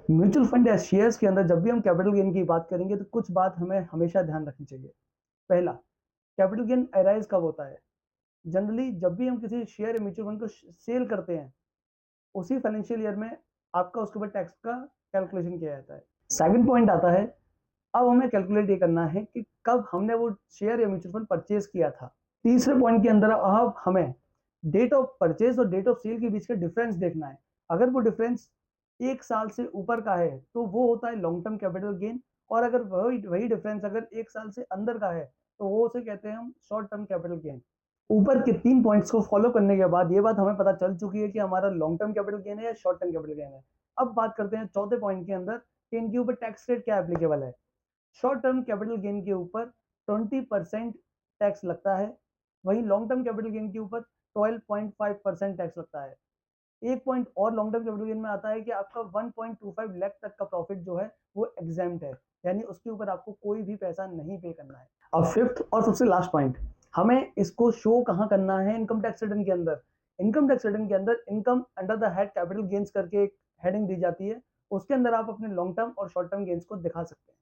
Mutual fund या shares के अंदर जब भी हम कैपिटल गेन की बात करेंगे तो कुछ बात हमें हमेशा ध्यान रखनी चाहिए। पहला, कैपिटल गेन अराइज कब होता है? जनरली जब भी हम किसी शेयर या म्यूचुअल फंड को सेल करते हैं, उसी फाइनेंशियल ईयर में आपका उसके ऊपर टैक्स का कैलकुलेशन किया जाता है। सेकंड पॉइंट आता है, अब हमें कैलकुलेट ये करना है कि कब हमने वो शेयर या म्यूचुअल फंड परचेज किया था। तीसरे पॉइंट के अंदर अब हमें डेट ऑफ परचेज और डेट ऑफ सेल के बीच का डिफरेंस देखना है। अगर वो डिफरेंस 1 साल से ऊपर का है तो वो होता है लॉन्ग टर्म कैपिटल गेन, और अगर वही वही डिफरेंस अगर 1 साल से अंदर का है तो वो उसे कहते हैं हम शॉर्ट टर्म कैपिटल गेन। ऊपर के 3 पॉइंट्स को फॉलो करने के बाद ये बात हमें पता चल चुकी है कि हमारा लॉन्ग टर्म कैपिटल गेन है या शॉर्ट टर्म कैपिटल गेन है। अब बात करते हैं चौथे पॉइंट के अंदर कि इनके ऊपर टैक्स रेट क्या एप्लीकेबल है। शॉर्ट टर्म कैपिटल गेन के ऊपर 20% टैक्स लगता है, वहीं लॉन्ग टर्म कैपिटल गेन के ऊपर 12.5% टैक्स लगता है। एक पॉइंट और लॉन्ग टर्म कैपिटल गेन में आता है कि आपका 1.25 लाख तक का प्रॉफिट जो है वो एग्जाम्प्ट है, यानी उसके ऊपर आपको कोई भी पैसा नहीं पे करना है। अब फिफ्थ और सबसे लास्ट पॉइंट, हमें इसको शो कहाँ करना है इनकम टैक्स रिटर्न के अंदर। इनकम टैक्स रिटर्न के अंदर income under the head capital gains करके एक हेडिंग दी जाती है, उसके अंदर आप अपने लॉन्ग टर्म और शॉर्ट टर्म गेन्स को दिखा सकते हैं।